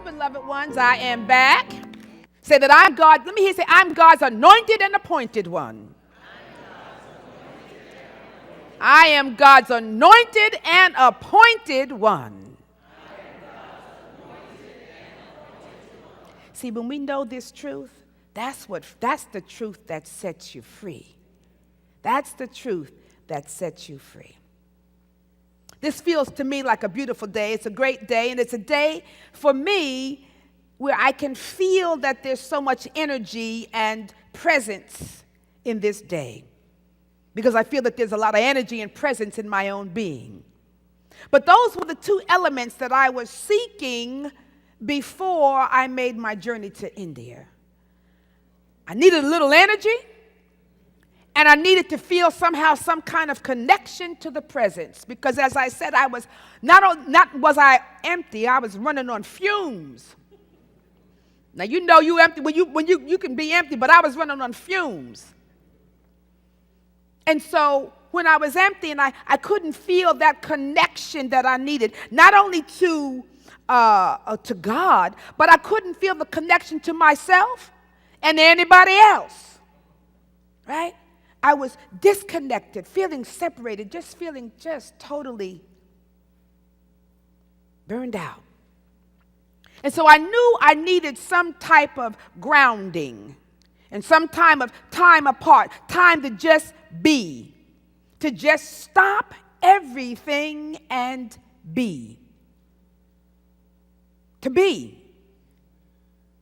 beloved ones, I am back. Say that I'm God. Let me hear you say, I'm God's anointed and appointed one. I am God's anointed and appointed one. See, when we know this truth, that's the truth that sets you free. That's the truth that sets you free. This feels to me like a beautiful day. It's a great day, and it's a day for me where I can feel that there's so much energy and presence in this day, because I feel that there's a lot of energy and presence in my own being. But those were the two elements that I was seeking before I made my journey to India. I needed a little energy, and I needed to feel somehow some kind of connection to the presence, because as I said, I was not was I empty, I was running on fumes. Now you know you empty when you can be empty, but I was running on fumes. And so when I was empty and I couldn't feel that connection that I needed, not only to God, but I couldn't feel the connection to myself and anybody else, right? I was disconnected, feeling separated, feeling totally burned out. And so I knew I needed some type of grounding and some time apart, time to just be, to just stop everything and be. To be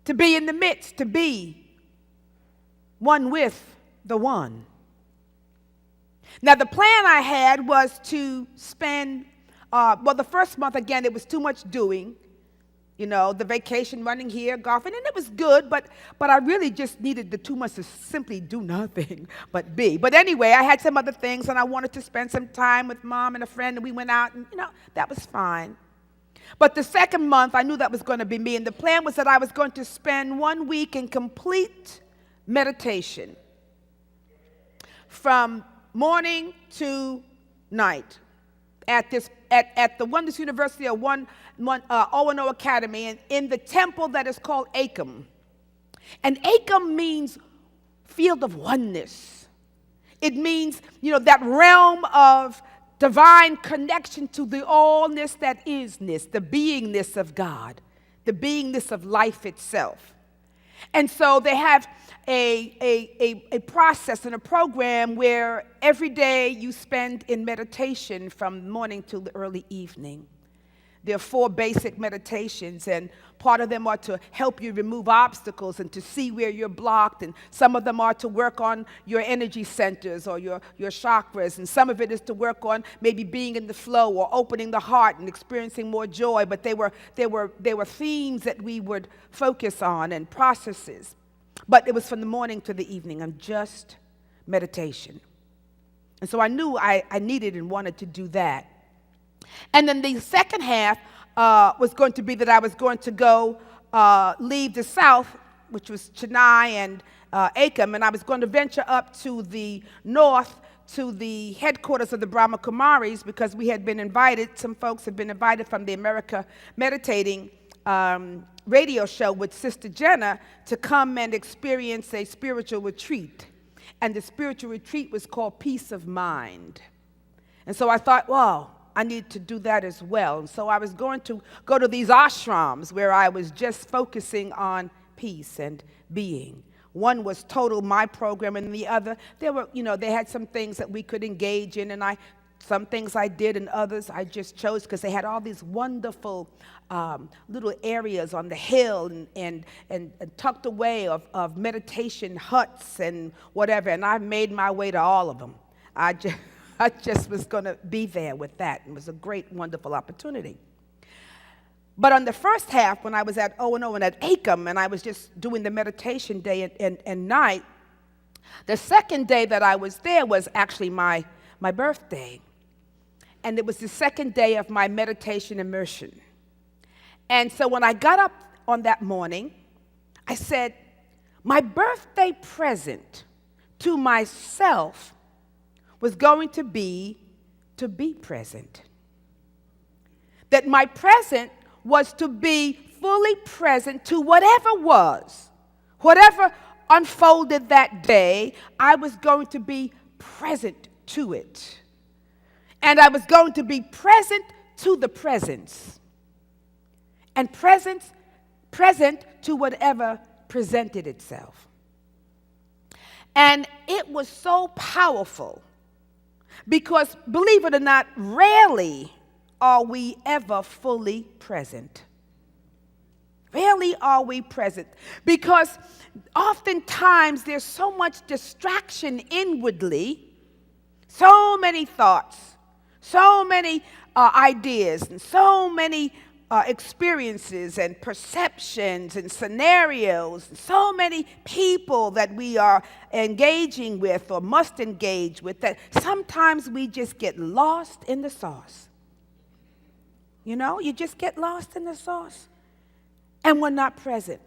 in the midst, to be one with the one. Now, the plan I had was to spend, the first month, again, it was too much doing. You know, the vacation, running here, golfing, and it was good, but I really just needed the 2 months to simply do nothing but be. But anyway, I had some other things, and I wanted to spend some time with Mom and a friend, and we went out, and, that was fine. But the second month, I knew that was going to be me, and the plan was that I was going to spend 1 week in complete meditation from morning to night at the Wonders University of O&O Academy, and in the temple that is called Acom. And Acom means field of oneness. It means, that realm of divine connection to the allness that isness, the beingness of God, the beingness of life itself. And so they have a process and a program where every day you spend in meditation from morning till the early evening. There are 4 basic meditations, and part of them are to help you remove obstacles and to see where you're blocked, and some of them are to work on your energy centers or your chakras, and some of it is to work on maybe being in the flow or opening the heart and experiencing more joy. But they were themes that we would focus on and processes. But it was from the morning to the evening, and just meditation. And so I knew I needed and wanted to do that. And then the second half was going to be that I was going to go leave the south, which was Chennai and Acom, and I was going to venture up to the north to the headquarters of the Brahma Kumaris, because we had been invited, some folks had been invited from the America Meditating radio show with Sister Jenna to come and experience a spiritual retreat. And the spiritual retreat was called Peace of Mind. And so I thought, wow, I need to do that as well. And so I was going to go to these ashrams where I was just focusing on peace and being. One was total my program, and the other, they had some things that we could engage in, and some things I did and others I just chose because they had all these wonderful little areas on the hill and tucked away of meditation huts and whatever, and I made my way to all of them. I just was going to be there with that. It was a great, wonderful opportunity. But on the first half, when I was at O&O and at Acom, and I was just doing the meditation day and night, the second day that I was there was actually my birthday. And it was the second day of my meditation immersion. And so when I got up on that morning, I said, my birthday present to myself was going to be present. That my present was to be fully present to whatever was, whatever unfolded that day. I was going to be present to it. And I was going to be present to the presence. And present to whatever presented itself. And it was so powerful because, believe it or not, rarely are we ever fully present. Rarely are we present because oftentimes there's so much distraction inwardly, so many thoughts, so many ideas, and so many experiences and perceptions and scenarios, and so many people that we are engaging with or must engage with, that sometimes we just get lost in the sauce. You know, you just get lost in the sauce and we're not present.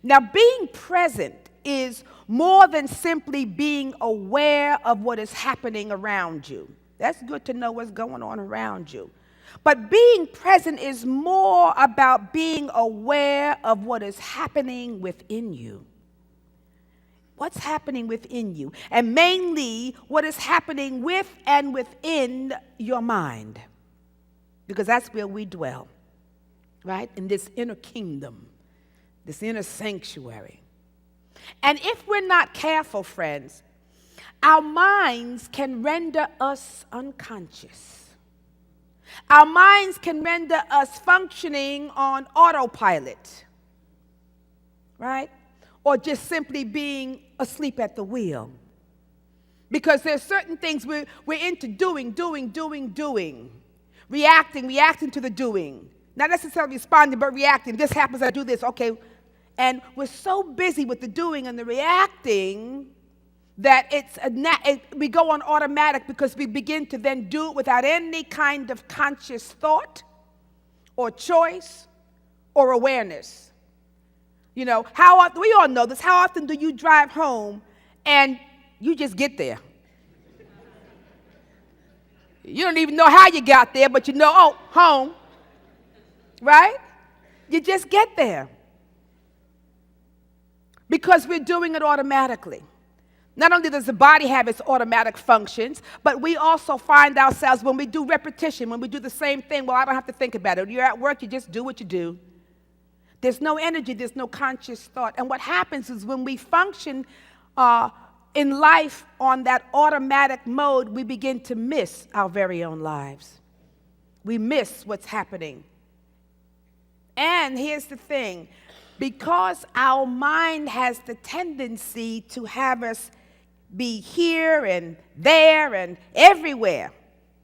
Now, being present is more than simply being aware of what is happening around you. That's good to know what's going on around you. But being present is more about being aware of what is happening within you. What's happening within you? And mainly what is happening with and within your mind. Because that's where we dwell, right? In this inner kingdom, this inner sanctuary. And if we're not careful, friends, our minds can render us unconscious. Our minds can render us functioning on autopilot, right? Or just simply being asleep at the wheel. Because there's certain things we're into doing. Reacting to the doing. Not necessarily responding, but reacting. This happens, I do this, okay. And we're so busy with the doing and the reacting that we go on automatic because we begin to then do it without any kind of conscious thought or choice or awareness. You know, how often, we all know this, how often do you drive home and you just get there? You don't even know how you got there, but you know, oh, home, right? You just get there because we're doing it automatically. Not only does the body have its automatic functions, but we also find ourselves when we do repetition, when we do the same thing, well, I don't have to think about it. When you're at work, you just do what you do. There's no energy, there's no conscious thought. And what happens is when we function in life on that automatic mode, we begin to miss our very own lives. We miss what's happening. And here's the thing, because our mind has the tendency to have us be here and there and everywhere.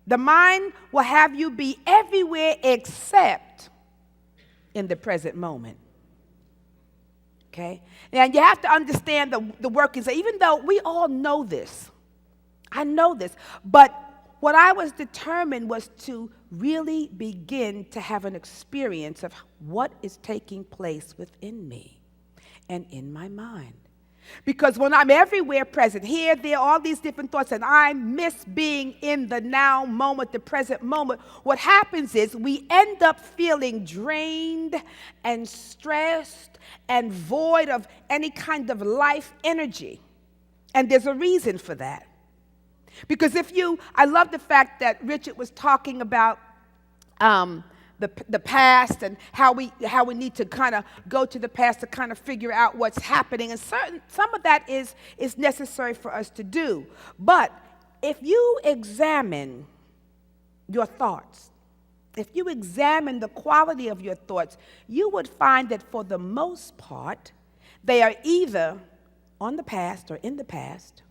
The mind will have you be everywhere except in the present moment. Okay? Now you have to understand the workings. Even though we all know this, I know this, but what I was determined was to really begin to have an experience of what is taking place within me and in my mind. Because when I'm everywhere present, here, there, all these different thoughts, and I miss being in the now moment, the present moment, what happens is we end up feeling drained and stressed and void of any kind of life energy. And there's a reason for that. Because I love the fact that Richard was talking about the past and how we need to kind of go to the past to kind of figure out what's happening. And some of that is necessary for us to do. But if you examine your thoughts, if you examine the quality of your thoughts, you would find that for the most part, they are either on the past or in the past,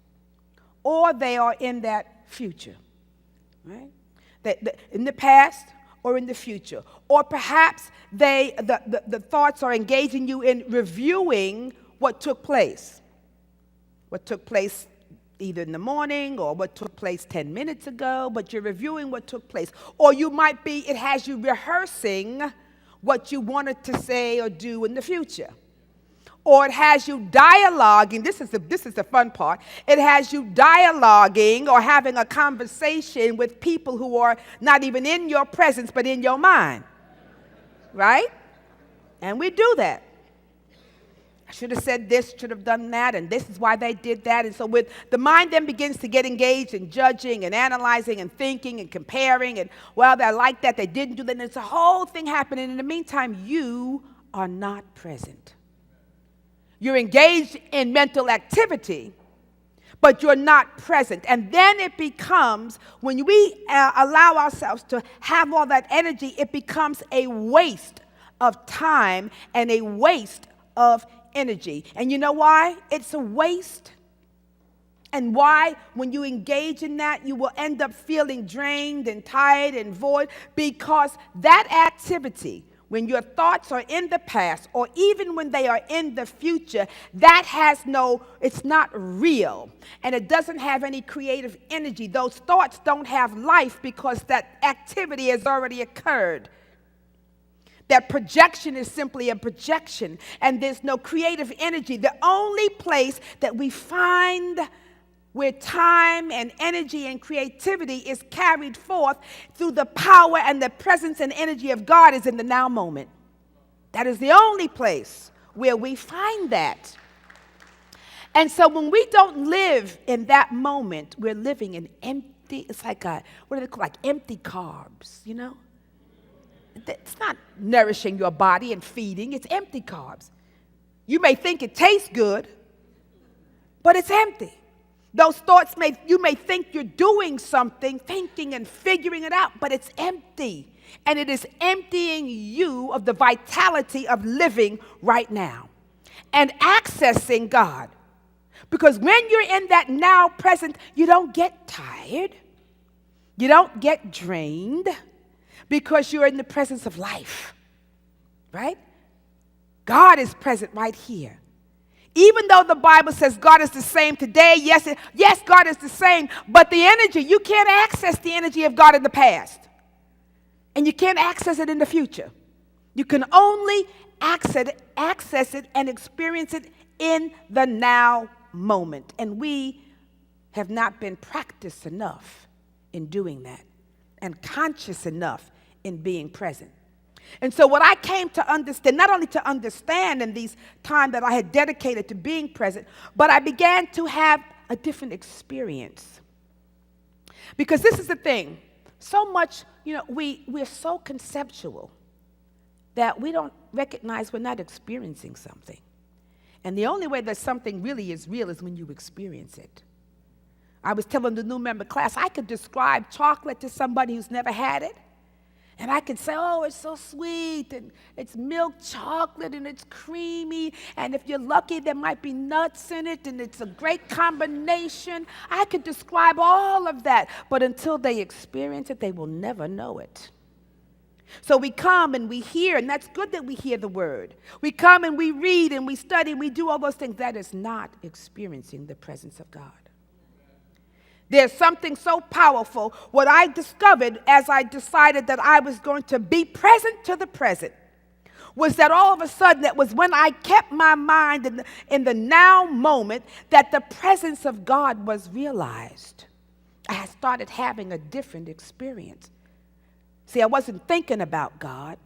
or they are in that future, right? In the past or in the future. Or perhaps the thoughts are engaging you in reviewing what took place. What took place either in the morning or what took place 10 minutes ago, but you're reviewing what took place. Or it has you rehearsing what you wanted to say or do in the future. Or it has you dialoguing, this is the fun part, it has you dialoguing or having a conversation with people who are not even in your presence but in your mind, right? And we do that. I should have said this, should have done that, and this is why they did that. And so with the mind then begins to get engaged in judging and analyzing and thinking and comparing, and well, they're like that, they didn't do that, and it's a whole thing happening. In the meantime, you are not present. You're engaged in mental activity, but you're not present. And then it becomes, when we allow ourselves to have all that energy, it becomes a waste of time and a waste of energy. And you know why it's a waste? And why, when you engage in that, you will end up feeling drained and tired and void? Because that activity, when your thoughts are in the past or even when they are in the future, it's not real. And it doesn't have any creative energy. Those thoughts don't have life because that activity has already occurred. That projection is simply a projection, and there's no creative energy. The only place that we find where time and energy and creativity is carried forth through the power and the presence and energy of God is in the now moment. That is the only place where we find that. And so when we don't live in that moment, we're living in empty, it's like what do they call, like empty carbs, you know? It's not nourishing your body and feeding, it's empty carbs. You may think it tastes good, but it's empty. Those thoughts you may think you're doing something, thinking and figuring it out, but it's empty. And it is emptying you of the vitality of living right now and accessing God. Because when you're in that now present, you don't get tired. You don't get drained because you're in the presence of life, right? God is present right here. Even though the Bible says God is the same today, yes, God is the same, but the energy, you can't access the energy of God in the past. And you can't access it in the future. You can only access it and experience it in the now moment. And we have not been practiced enough in doing that and conscious enough in being present. And so what I came to understand, not only to understand in these time that I had dedicated to being present, but I began to have a different experience. Because this is the thing, so much, we're so conceptual that we don't recognize we're not experiencing something. And the only way that something really is real is when you experience it. I was telling the new member class, I could describe chocolate to somebody who's never had it. And I could say, oh, it's so sweet, and it's milk chocolate, and it's creamy, and if you're lucky, there might be nuts in it, and it's a great combination. I could describe all of that, but until they experience it, they will never know it. So we come and we hear, and that's good that we hear the word. We come and we read and we study and we do all those things. That is not experiencing the presence of God. There's something so powerful. What I discovered as I decided that I was going to be present to the present was that all of a sudden, that was when I kept my mind in the now moment, that the presence of God was realized. I had started having a different experience. See, I wasn't thinking about God.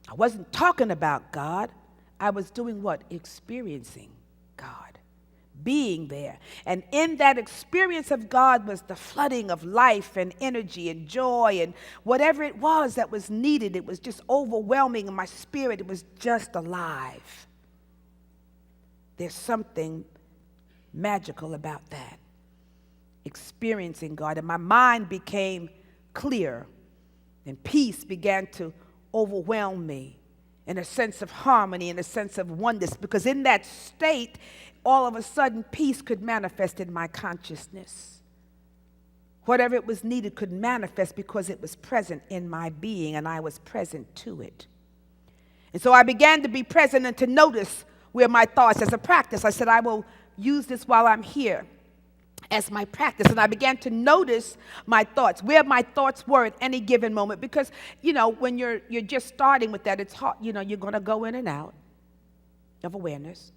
I wasn't talking about God. I was doing what? Experiencing God. Being there. And in that experience of God was the flooding of life and energy and joy and whatever it was that was needed. It was just overwhelming in my spirit. It was just alive. There's something magical about that. Experiencing God. And my mind became clear. And peace began to overwhelm me in a sense of harmony, in a sense of oneness. Because in that state, all of a sudden, peace could manifest in my consciousness. Whatever it was needed could manifest because it was present in my being, and I was present to it. And so I began to be present and to notice where my thoughts, as a practice, I said, I will use this while I'm here as my practice. And I began to notice my thoughts, where my thoughts were at any given moment. Because, when you're just starting with that, it's hard. You're going to go in and out of awareness.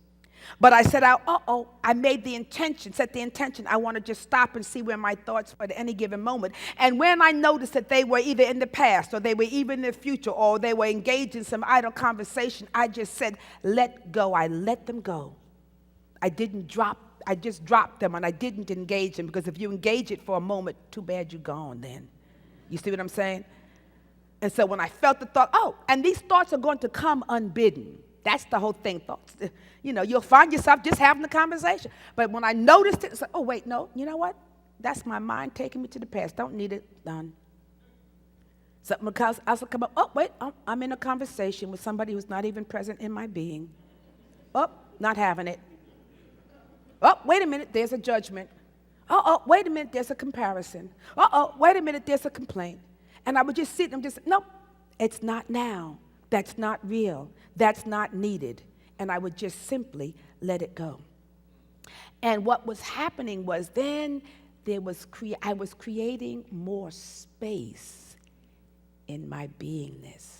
But I said, I made the intention, set the intention. I want to just stop and see where my thoughts were at any given moment. And when I noticed that they were either in the past or they were even in the future or they were engaged in some idle conversation, I just said, let go. I let them go. I just dropped them and I didn't engage them, because if you engage it for a moment, too bad you're gone then. You see what I'm saying? And so when I felt the thought, and these thoughts are going to come unbidden. That's the whole thing. Thoughts, you'll find yourself just having the conversation. But when I noticed it, it's like, oh, wait, no, you know what? That's my mind taking me to the past. Don't need it. Done. Something else will come up. Oh, wait, I'm in a conversation with somebody who's not even present in my being. Oh, not having it. Oh, wait a minute, there's a judgment. Oh, wait a minute, there's a comparison. Wait a minute, there's a complaint. And I would just sit and just, nope, it's not now. That's not real. That's not needed. And I would just simply let it go. And what was happening was then I was creating more space in my beingness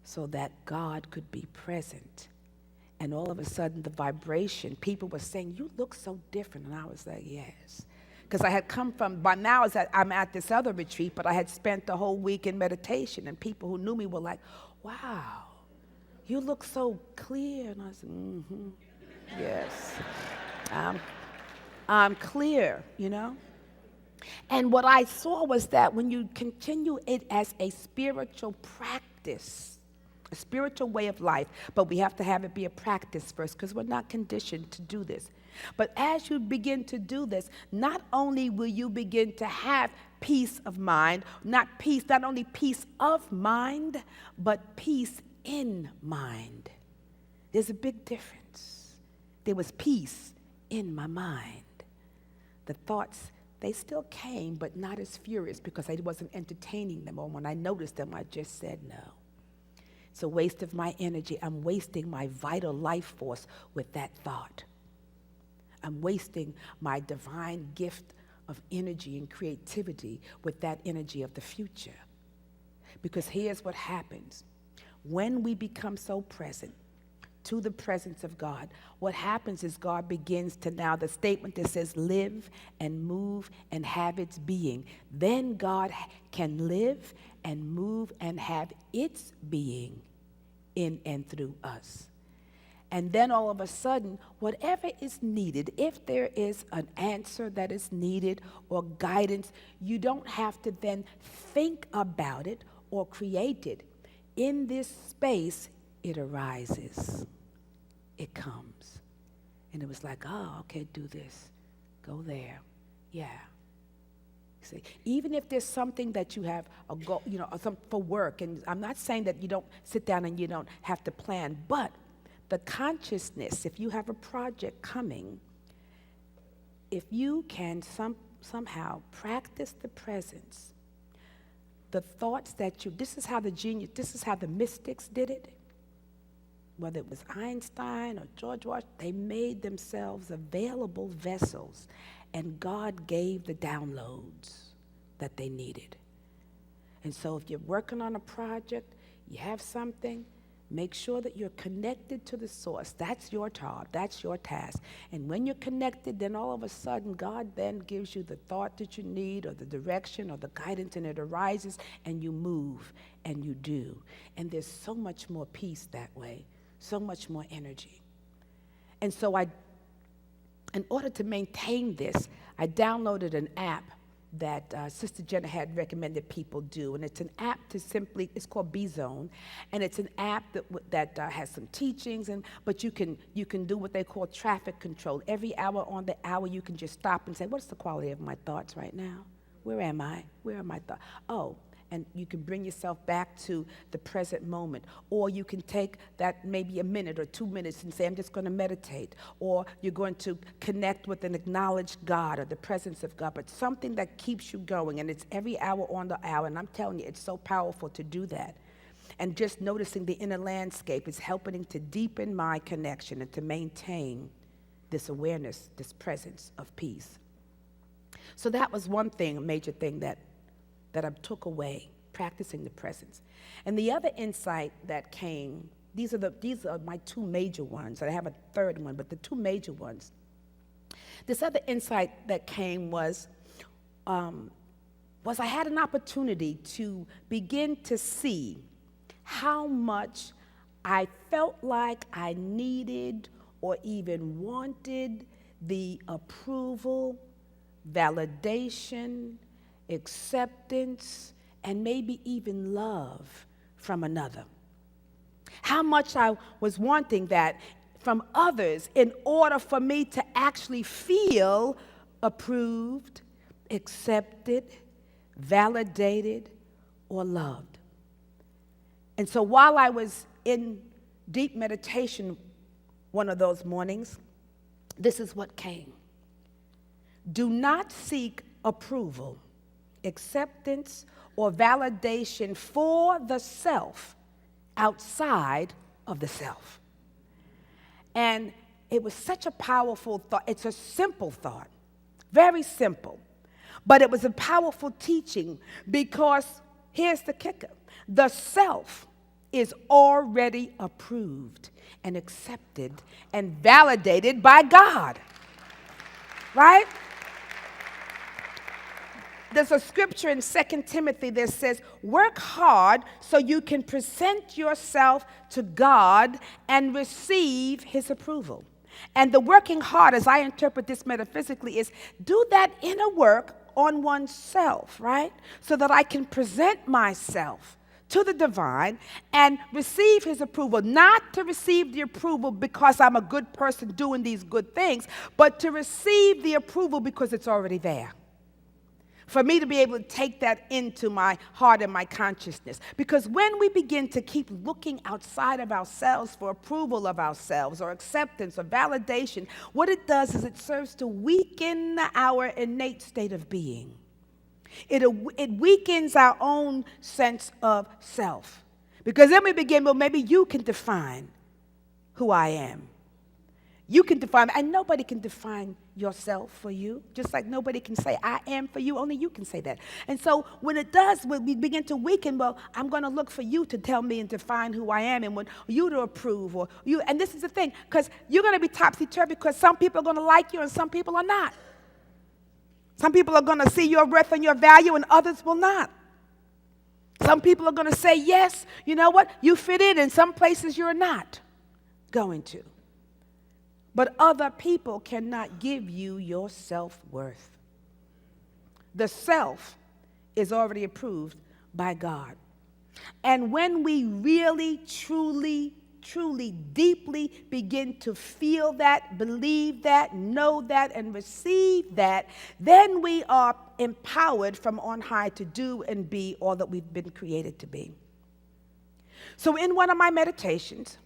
so that God could be present. And all of a sudden, the vibration, people were saying, you look so different. And I was like, yes. Because I had come from, by now I'm at this other retreat, but I had spent the whole week in meditation. And people who knew me were like, wow, you look so clear. And I said, yes, I'm clear, And what I saw was that when you continue it as a spiritual practice, a spiritual way of life, but we have to have it be a practice first, because we're not conditioned to do this. But as you begin to do this, not only will you begin to have peace of mind, not only peace of mind, but peace in mind. There's a big difference. There was peace in my mind. The thoughts, they still came, but not as furious, because I wasn't entertaining them, or when I noticed them, I just said no. It's a waste of my energy. I'm wasting my vital life force with that thought. I'm wasting my divine gift of energy and creativity with that energy of the future. Because here's what happens. When we become so present to the presence of God, what happens is God begins to, now the statement that says live and move and have its being, then God can live and move and have its being in and through us. And then all of a sudden, whatever is needed, if there is an answer that is needed or guidance, you don't have to then think about it or create it. In this space, it arises. It comes. And it was like, oh, okay, do this. Go there. Yeah. See, even if there's something that you have a goal, for work, and I'm not saying that you don't sit down and you don't have to plan, but the consciousness, if you have a project coming, if you can somehow practice the presence, the thoughts that this is how the mystics did it. Whether it was Einstein or George Washington, they made themselves available vessels, and God gave the downloads that they needed. And so if you're working on a project, you have something, make sure that you're connected to the source. That's your job. That's your task. And when you're connected, then all of a sudden, God then gives you the thought that you need or the direction or the guidance, and it arises, and you move, and you do. And there's so much more peace that way, so much more energy. And so in order to maintain this, I downloaded an app that Sister Jenna had recommended people do, and it's an app it's called B-Zone, and it's an app that has some teachings, but you can do what they call traffic control. Every hour on the hour, you can just stop and say, what's the quality of my thoughts right now? Where am I? Where are my thoughts? Oh, and you can bring yourself back to the present moment. Or you can take that maybe a minute or 2 minutes and say, I'm just going to meditate. Or you're going to connect with an acknowledged God or the presence of God, but something that keeps you going. And it's every hour on the hour. And I'm telling you, it's so powerful to do that. And just noticing the inner landscape is helping to deepen my connection and to maintain this awareness, this presence of peace. So that was one thing, a major thing that I took away, practicing the presence. And the other insight that came these are my two major ones. I have a third one, but the two major ones. This other insight that came was I had an opportunity to begin to see how much I felt like I needed or even wanted the approval, validation, acceptance, and maybe even love from another. How much I was wanting that from others in order for me to actually feel approved, accepted, validated, or loved. And so while I was in deep meditation one of those mornings, this is what came. Do not seek approval, acceptance, or validation for the self outside of the self. And it was such a powerful thought. It's a simple thought, very simple. But it was a powerful teaching because here's the kicker. The self is already approved and accepted and validated by God. Right? There's a scripture in 2 Timothy that says, work hard so you can present yourself to God and receive his approval. And the working hard, as I interpret this metaphysically, is do that inner work on oneself, right? So that I can present myself to the divine and receive his approval. Not to receive the approval because I'm a good person doing these good things, but to receive the approval because it's already there. For me to be able to take that into my heart and my consciousness. Because when we begin to keep looking outside of ourselves for approval of ourselves or acceptance or validation, what it does is it serves to weaken our innate state of being. It weakens our own sense of self. Because then we begin, well, maybe you can define who I am. You can define, and nobody can define yourself for you, just like nobody can say, I am for you, only you can say that. And so when it does, when we begin to weaken, well, I'm going to look for you to tell me and define who I am and when you to approve, or you, and this is the thing, because you're going to be topsy-turvy because some people are going to like you and some people are not. Some people are going to see your worth and your value and others will not. Some people are going to say, yes, you know what, you fit in some places you're not going to. But other people cannot give you your self-worth. The self is already approved by God. And when we really, truly, deeply begin to feel that, believe that, know that, and receive that, then we are empowered from on high to do and be all that we've been created to be. So in one of my meditations,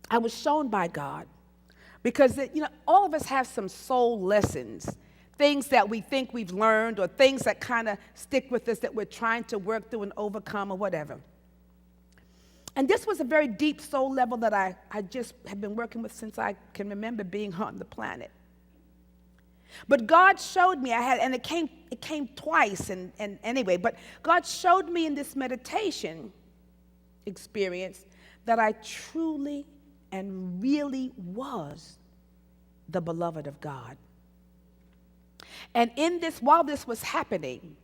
I was shown by God, because, all of us have some soul lessons, things that we think we've learned or things that kind of stick with us that we're trying to work through and overcome or whatever. And this was a very deep soul level that I just have been working with since I can remember being on the planet. But God showed me, and it came twice, and anyway, but God showed me in this meditation experience that I truly and really was the beloved of God. And in this, while this was happening,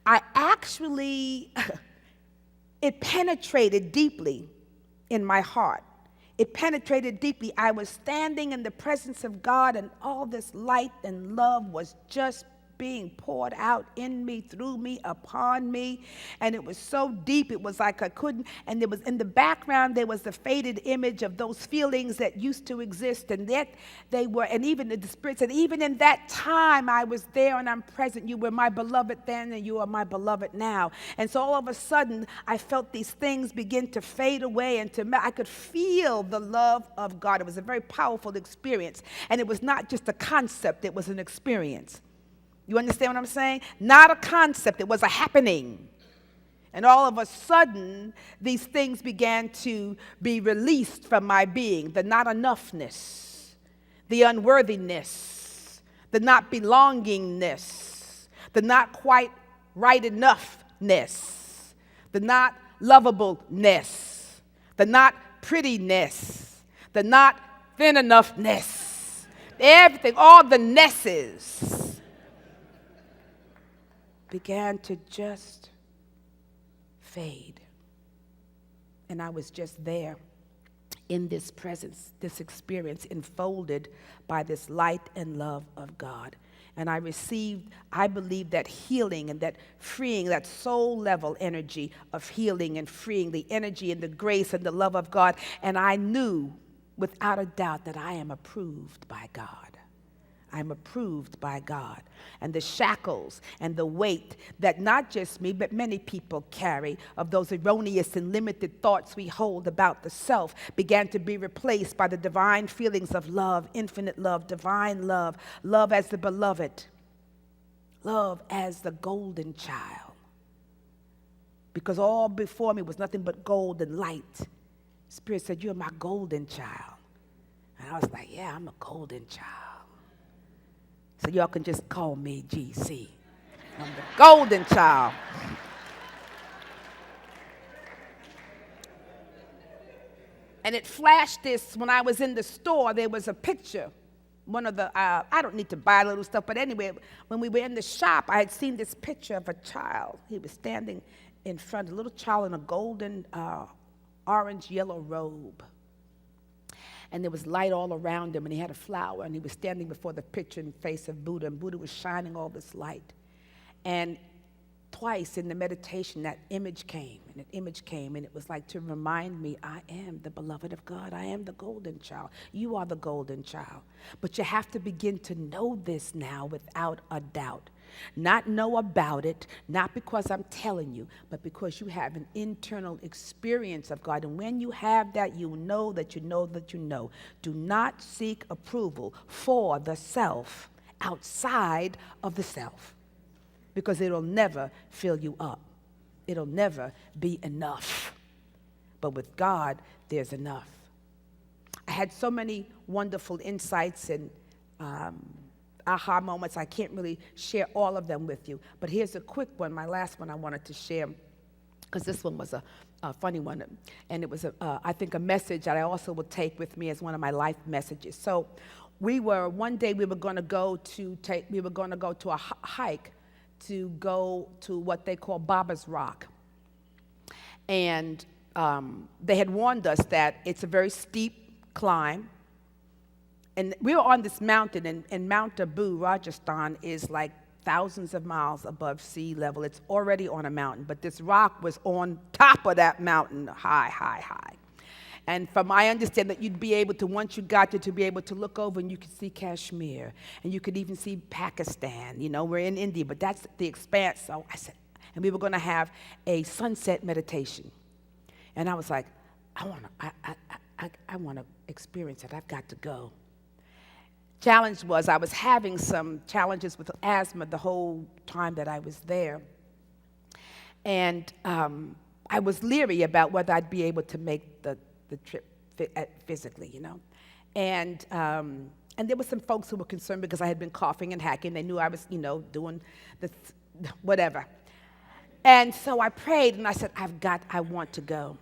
I actually, it penetrated deeply in my heart. It penetrated deeply. I was standing in the presence of God, and all this light and love was just being poured out in me, through me, upon me. And it was so deep, it was like I couldn't, and there was in the background, there was the faded image of those feelings that used to exist, and that they were, and even the Spirit said, even in that time I was there and I'm present. You were my beloved then and you are my beloved now. And so all of a sudden, I felt these things begin to fade away, and I could feel the love of God. It was a very powerful experience, and it was not just a concept, it was an experience. You understand what I'm saying? Not a concept, it was a happening. And all of a sudden, these things began to be released from my being. The not enoughness, the unworthiness, the not belongingness, the not quite right enoughness, the not lovableness, the not prettiness, the not thin enoughness, everything, all the nesses began to just fade. And I was just there in this presence, this experience, enfolded by this light and love of God. And I received, I believe, that healing and that freeing, that soul level energy of healing and freeing, the energy and the grace and the love of God. And I knew without a doubt that I am approved by God. I'm approved by God. And the shackles and the weight that not just me, but many people carry of those erroneous and limited thoughts we hold about the self began to be replaced by the divine feelings of love, infinite love, divine love, love as the beloved, love as the golden child. Because all before me was nothing but gold and light. Spirit said, "You're my golden child." And I was like, yeah, I'm a golden child. So y'all can just call me GC. I'm the golden child. And it flashed this when I was in the store. There was a picture. One of the, I don't need to buy little stuff, but anyway, when we were in the shop, I had seen this picture of a child. He was standing in front, a little child in a golden, orange, yellow robe. And there was light all around him, and he had a flower, and he was standing before the picture in face of Buddha, and Buddha was shining all this light. And twice in the meditation, that image came, and it was like to remind me, I am the beloved of God. I am the golden child. You are the golden child. But you have to begin to know this now without a doubt. Not know about it, not because I'm telling you, but because you have an internal experience of God. And when you have that, you know that you know that you know. Do not seek approval for the self outside of the self, because it'll never fill you up. It'll never be enough. But with God, there's enough. I had so many wonderful insights and aha moments. I can't really share all of them with you, but here's a quick one, my last one I wanted to share, because this one was a funny one, and it was, I think, a message that I also will take with me as one of my life messages. So one day we were going to go to a hike to go to what they call Baba's Rock. And they had warned us that it's a very steep climb. And we were on this mountain, and Mount Abu, Rajasthan, is like thousands of miles above sea level. It's already on a mountain, but this rock was on top of that mountain, high, high, high. And from my understanding, that you'd be able to, once you got there, to be able to look over and you could see Kashmir, and you could even see Pakistan. You know, we're in India, but that's the expanse. So I said, and we were going to have a sunset meditation. And I was like, I want to experience it. I've got to go. Challenge was, I was having some challenges with asthma the whole time that I was there. And I was leery about whether I'd be able to make the trip physically, you know. And there were some folks who were concerned because I had been coughing and hacking. They knew I was, you know, doing whatever. And so I prayed, and I said, I want to go.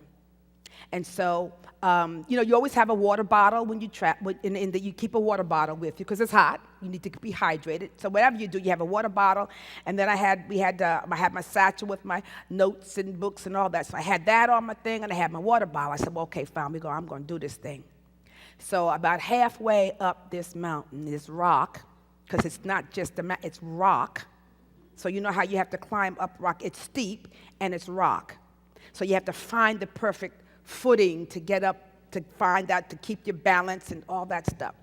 And so, you know, you always have a water bottle when you travel, and you keep a water bottle with you because it's hot. You need to be hydrated. So whatever you do, you have a water bottle. And then I had my satchel with my notes and books and all that. So I had that on my thing, and I had my water bottle. I said, well, okay, fine, I'm going to do this thing. So about halfway up this mountain, this rock, because it's not just a mountain, it's rock. So you know how you have to climb up rock. It's steep, and it's rock. So you have to find the perfect footing to get up, to find out, to keep your balance and all that stuff.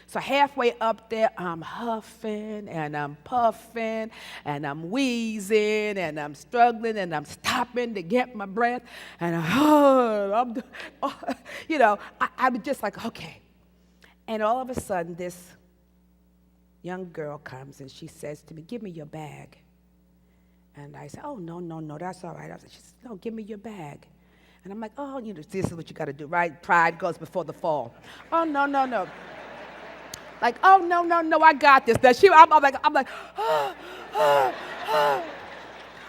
So halfway up there, I'm huffing and I'm puffing and I'm wheezing and I'm struggling and I'm stopping to get my breath and you know, I was just like, okay. And all of a sudden, this young girl comes and she says to me, give me your bag. And I said, oh, no, that's all right. She says, no, give me your bag. And I'm like, oh, you know, this is what you got to do, right? Pride goes before the fall. Oh, no. Like, oh, no, I got this. I'm like,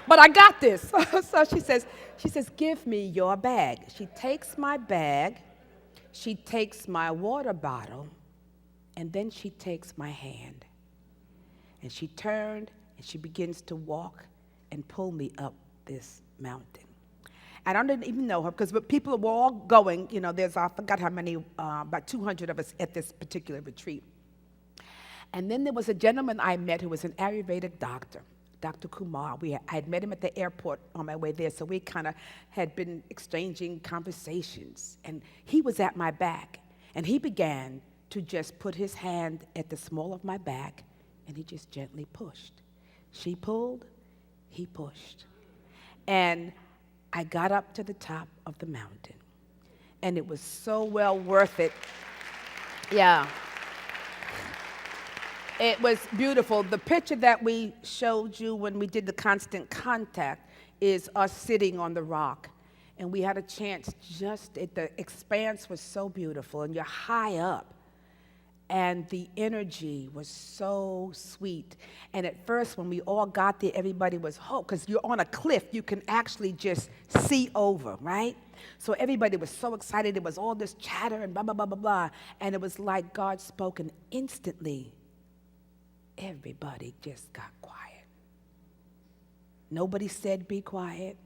but I got this. So she says, She says, give me your bag. She takes my bag, she takes my water bottle, and then she takes my hand. And she turned and she begins to walk and pull me up this mountain. And I didn't even know her because people were all going, there's, I forgot how many, about 200 of us at this particular retreat. And then there was a gentleman I met who was an Ayurvedic doctor, Dr. Kumar. I had met him at the airport on my way there, so we kind of had been exchanging conversations. And he was at my back, and he began to just put his hand at the small of my back, and he just gently pushed. She pulled, he pushed. And I got up to the top of the mountain, and it was so well worth it. Yeah. It was beautiful. The picture that we showed you when we did the constant contact is us sitting on the rock. And we had a chance the expanse was so beautiful, and you're high up. And the energy was so sweet. And at first, when we all got there, everybody was hooked, because you're on a cliff. You can actually just see over, right? So everybody was so excited. There was all this chatter and blah, blah, blah, blah, blah. And it was like God spoke, and instantly, everybody just got quiet. Nobody said, be quiet.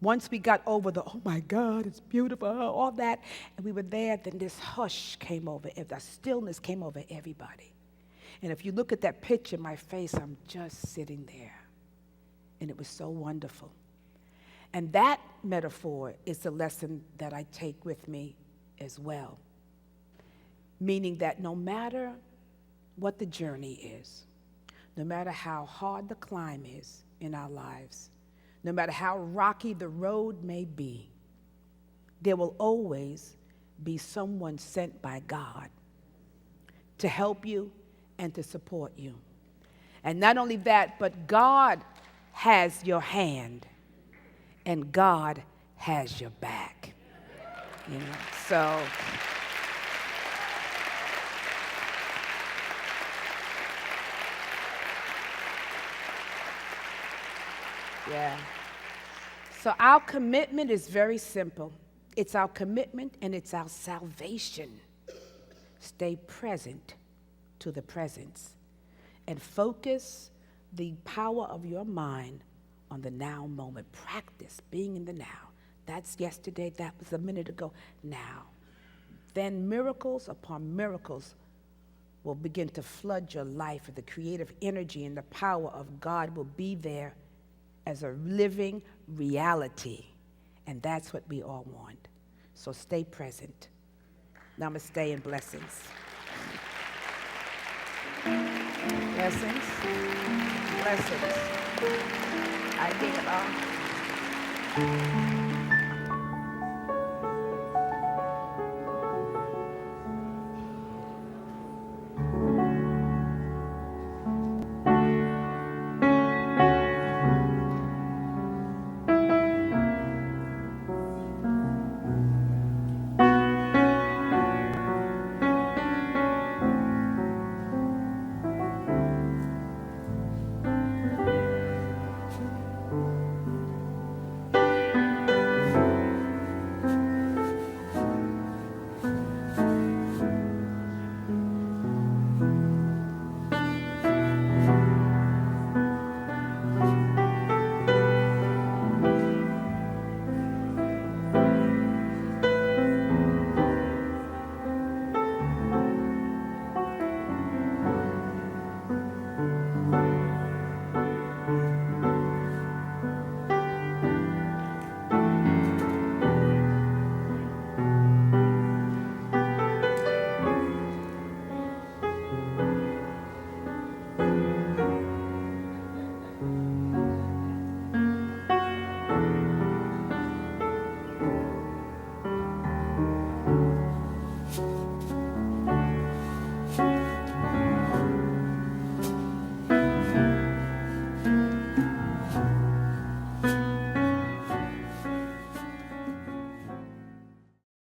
Once we got over oh my God, it's beautiful, all that, and we were there, then this hush came over, the stillness came over everybody. And if you look at that picture, my face, I'm just sitting there. And it was so wonderful. And that metaphor is the lesson that I take with me as well. Meaning that no matter what the journey is, no matter how hard the climb is in our lives, no matter how rocky the road may be, there will always be someone sent by God to help you and to support you. And not only that, but God has your hand and God has your back. So yeah. So our commitment is very simple. It's our commitment and it's our salvation. Stay present to the presence and focus the power of your mind on the now moment. Practice being in the now. That's yesterday, that was a minute ago, now. Then miracles upon miracles will begin to flood your life, and the creative energy and the power of God will be there as a living reality. And that's what we all want. So stay present. Namaste and blessings. Blessings. Blessings. I give it all.